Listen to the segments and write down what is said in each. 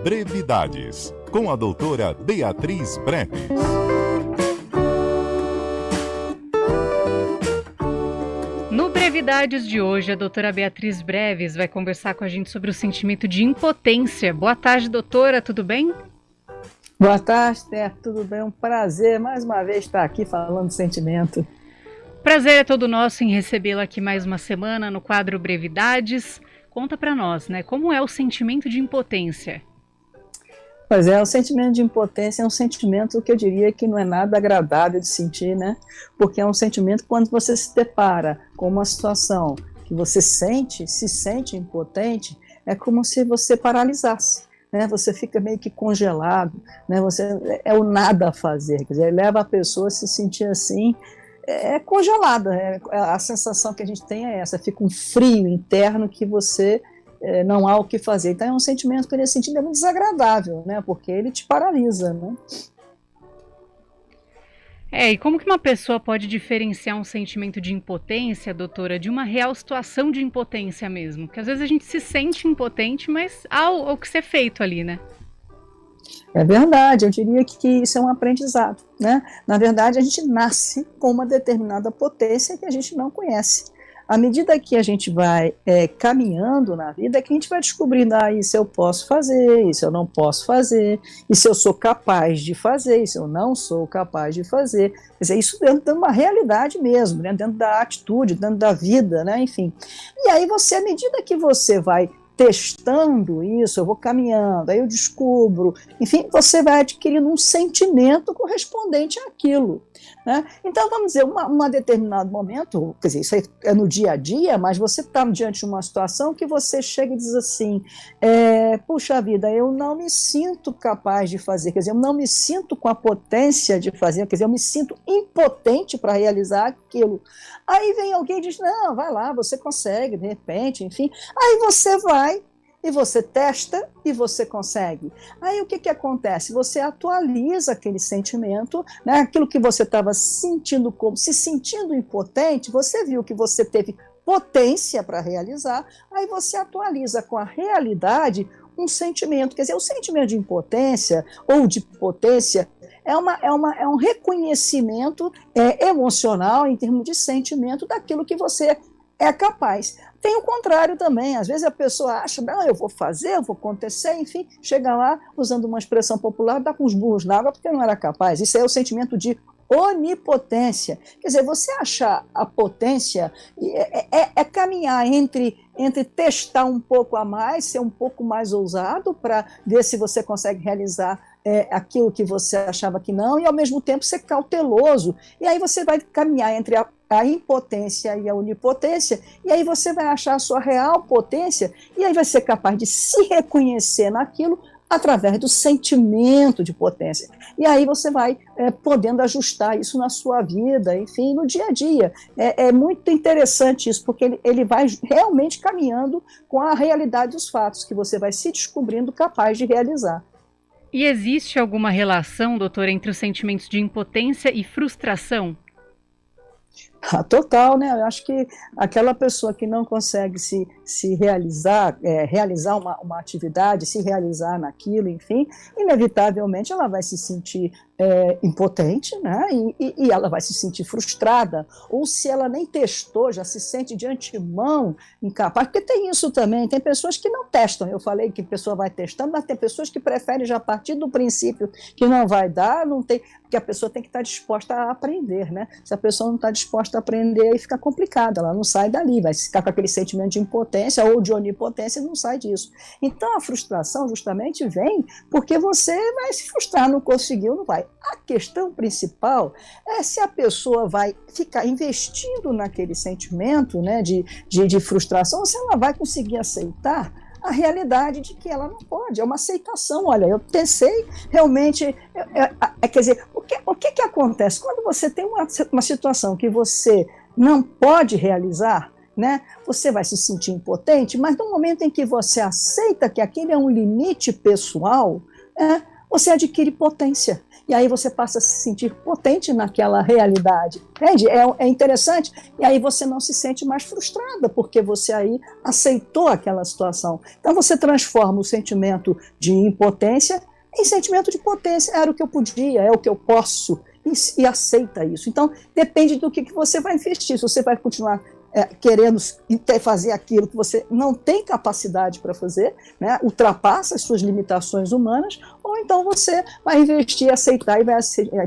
Brevidades, com a doutora Beatriz Breves. No Brevidades de hoje, a doutora Beatriz Breves vai conversar com a gente sobre o sentimento de impotência. Boa tarde, doutora, tudo bem? Boa tarde, Ter, tudo bem? Um prazer mais uma vez estar aqui falando de sentimento. Prazer é todo nosso em recebê-la aqui mais uma semana no quadro Brevidades. Conta para nós, né? Como é o sentimento de impotência? Pois é, o sentimento de impotência é um sentimento que eu diria que não é nada agradável de sentir, né? Porque é um sentimento quando você se depara com uma situação que você se sente impotente, é como se você paralisasse, né? Você fica meio que congelado, né? Você é o nada a fazer, quer dizer, leva a pessoa a se sentir assim, congelada. A sensação que a gente tem é essa, fica um frio interno que você não há o que fazer. Então é um sentimento que nesse sentido é muito desagradável, né? Porque ele te paralisa, né? E como que uma pessoa pode diferenciar um sentimento de impotência, doutora, de uma real situação de impotência mesmo? Porque às vezes a gente se sente impotente, mas há o que ser feito ali, né? É verdade, eu diria que isso é um aprendizado, né? Na verdade, a gente nasce com uma determinada potência que a gente não conhece. À medida que a gente vai caminhando na vida, é que a gente vai descobrindo, isso eu posso fazer, isso eu não posso fazer, isso eu sou capaz de fazer, isso eu não sou capaz de fazer. Quer dizer, isso dentro de uma realidade mesmo, né? Dentro da atitude, dentro da vida, né? Enfim. E aí você, à medida que você vai testando isso, eu vou caminhando, aí eu descubro, enfim, você vai adquirindo um sentimento correspondente àquilo, né? Então, vamos dizer, um determinado momento, quer dizer, isso aí é no dia a dia, mas você está diante de uma situação que você chega e diz assim, puxa vida, eu não me sinto capaz de fazer, quer dizer, eu não me sinto com a potência de fazer, quer dizer, eu me sinto impotente para realizar aquilo. Aí vem alguém e diz, não, vai lá, você consegue, de repente, enfim, aí você vai, e você testa e você consegue. Aí o que acontece? Você atualiza aquele sentimento, né? Aquilo que você estava sentindo como se sentindo impotente, você viu que você teve potência para realizar, aí você atualiza com a realidade um sentimento. Quer dizer, o sentimento de impotência ou de potência é um reconhecimento emocional em termos de sentimento daquilo que você é capaz. Tem o contrário também, às vezes a pessoa acha, não, eu vou fazer, eu vou acontecer, enfim, chega lá, usando uma expressão popular, dá com os burros na água porque não era capaz. Isso é o sentimento de onipotência. Quer dizer, você achar a potência caminhar entre testar um pouco a mais, ser um pouco mais ousado para ver se você consegue realizar aquilo que você achava que não, e ao mesmo tempo ser cauteloso. E aí você vai caminhar entre a impotência e a onipotência, e aí você vai achar a sua real potência, e aí vai ser capaz de se reconhecer naquilo através do sentimento de potência. E aí você vai podendo ajustar isso na sua vida, enfim, no dia a dia. É muito interessante isso, porque ele vai realmente caminhando com a realidade dos fatos, que você vai se descobrindo capaz de realizar. E existe alguma relação, doutora, entre os sentimentos de impotência e frustração? Total, né? Eu acho que aquela pessoa que não consegue se realizar, realizar uma atividade, se realizar naquilo, enfim, inevitavelmente ela vai se sentir impotente, né? E ela vai se sentir frustrada, ou se ela nem testou, já se sente de antemão incapaz, porque tem isso também, tem pessoas que não testam, eu falei que a pessoa vai testando, mas tem pessoas que preferem já partir do princípio que não vai dar, não tem, porque a pessoa tem que estar disposta a aprender, né? Se a pessoa não está disposta a aprender, aí fica complicado, ela não sai dali, vai ficar com aquele sentimento de impotência ou de onipotência e não sai disso. Então a frustração justamente vem porque você vai se frustrar, não conseguiu, não vai. A questão principal é se a pessoa vai ficar investindo naquele sentimento, né, de frustração, ou se ela vai conseguir aceitar a realidade de que ela não pode, é uma aceitação. Olha, eu pensei realmente, quer dizer, o que acontece? Quando você tem uma situação que você não pode realizar, né, você vai se sentir impotente, mas no momento em que você aceita que aquele é um limite pessoal, você adquire potência. e aí você passa a se sentir potente naquela realidade, entende? É interessante, e aí você não se sente mais frustrada, porque você aí aceitou aquela situação. Então você transforma o sentimento de impotência em sentimento de potência, era o que eu podia, é o que eu posso, e aceita isso. Então depende do que você vai investir, se você vai continuar querendo fazer aquilo que você não tem capacidade para fazer, né, ultrapassa as suas limitações humanas, ou então você vai investir, aceitar e vai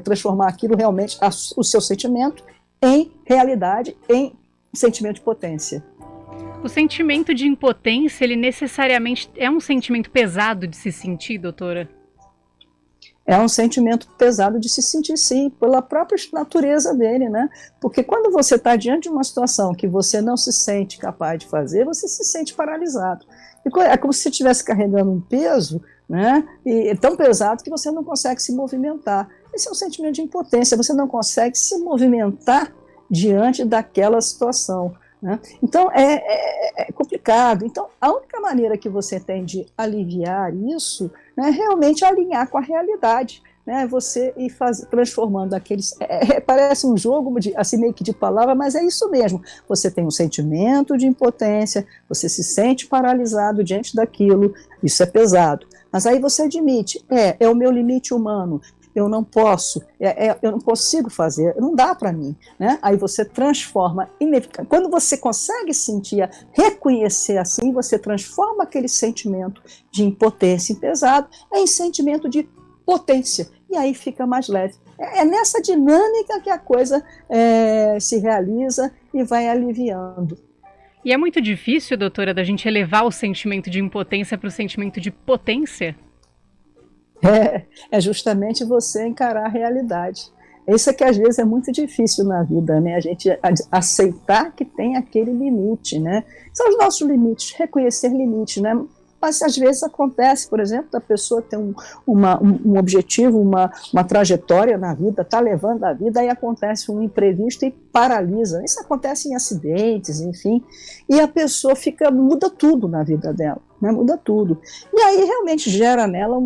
transformar aquilo realmente, o seu sentimento, em realidade, em sentimento de potência. O sentimento de impotência, ele necessariamente é um sentimento pesado de se sentir, doutora? É um sentimento pesado de se sentir, sim, pela própria natureza dele, né? Porque quando você está diante de uma situação que você não se sente capaz de fazer, você se sente paralisado. É como se você estivesse carregando um peso, né? E é tão pesado que você não consegue se movimentar. Esse é um sentimento de impotência, você não consegue se movimentar diante daquela situação, né? Então, é complicado. Então, a única maneira que você tem de aliviar isso, né, é realmente alinhar com a realidade, né? Você ir transformando aqueles... parece um jogo assim, meio que de palavra, mas é isso mesmo. Você tem um sentimento de impotência, você se sente paralisado diante daquilo, isso é pesado. Mas aí você admite, é o meu limite humano, eu não posso, eu não consigo fazer, não dá para mim, né? Aí você transforma, quando você consegue sentir, reconhecer assim, você transforma aquele sentimento de impotência pesado em sentimento de potência, e aí fica mais leve. É nessa dinâmica que a coisa se realiza e vai aliviando. E é muito difícil, doutora, da gente elevar o sentimento de impotência para o sentimento de potência? É justamente você encarar a realidade. Isso é que às vezes é muito difícil na vida, né? A gente aceitar que tem aquele limite, né? São os nossos limites, reconhecer limites, né? Mas às vezes acontece, por exemplo, da pessoa ter um objetivo, uma trajetória na vida, está levando a vida, aí acontece um imprevisto e paralisa. Isso acontece em acidentes, enfim, e a pessoa muda tudo na vida dela, né? Muda tudo. E aí realmente gera nela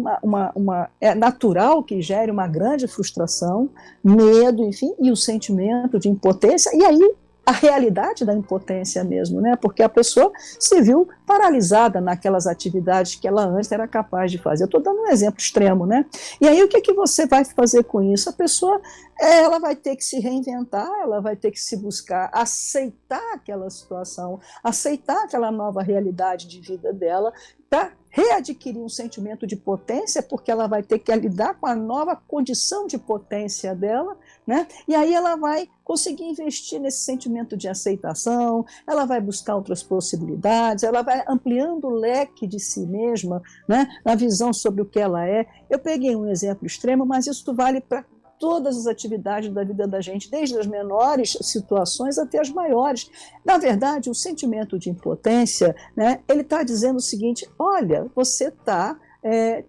é natural que gere uma grande frustração, medo, enfim, e o sentimento de impotência, e aí a realidade da impotência mesmo, né? Porque a pessoa se viu paralisada naquelas atividades que ela antes era capaz de fazer. Eu estou dando um exemplo extremo, né? E aí o que você vai fazer com isso? A pessoa ela vai ter que se reinventar, ela vai ter que se buscar aceitar aquela situação, aceitar aquela nova realidade de vida dela, para readquirir um sentimento de potência, porque ela vai ter que lidar com a nova condição de potência dela, né? E aí ela vai conseguir investir nesse sentimento de aceitação, ela vai buscar outras possibilidades, ela vai ampliando o leque de si mesma, né? Na visão sobre o que ela é. Eu peguei um exemplo extremo, mas isso vale para todas as atividades da vida da gente, desde as menores situações até as maiores. Na verdade, o sentimento de impotência, né, ele está dizendo o seguinte: olha, você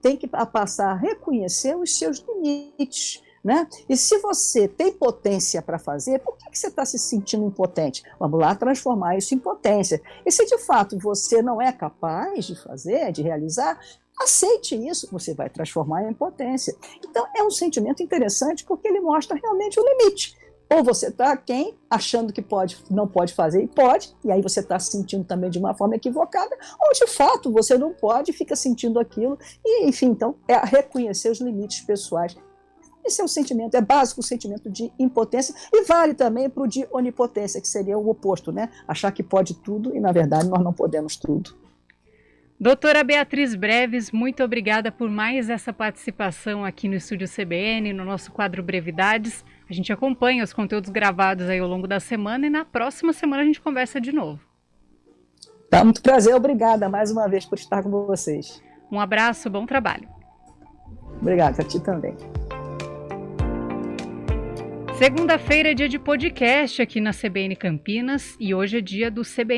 tem que passar a reconhecer os seus limites, né? E se você tem potência para fazer, por que você está se sentindo impotente? Vamos lá transformar isso em potência. E se de fato você não é capaz de fazer, de realizar, aceite isso, você vai transformar em potência. Então é um sentimento interessante porque ele mostra realmente o limite. Ou você está aquém, achando que não pode fazer, e pode, e aí você está se sentindo também de uma forma equivocada, ou de fato você não pode e fica sentindo aquilo, e enfim, então é reconhecer os limites pessoais. Esse é o sentimento, é básico o sentimento de impotência, e vale também para o de onipotência, que seria o oposto, né? Achar que pode tudo e na verdade nós não podemos tudo. Doutora Beatriz Breves, muito obrigada por mais essa participação aqui no Estúdio CBN, no nosso quadro Brevidades. A gente acompanha os conteúdos gravados aí ao longo da semana e na próxima semana a gente conversa de novo. Tá, muito prazer, obrigada mais uma vez por estar com vocês. Um abraço, bom trabalho. Obrigado, a ti também. Segunda-feira é dia de podcast aqui na CBN Campinas e hoje é dia do CBN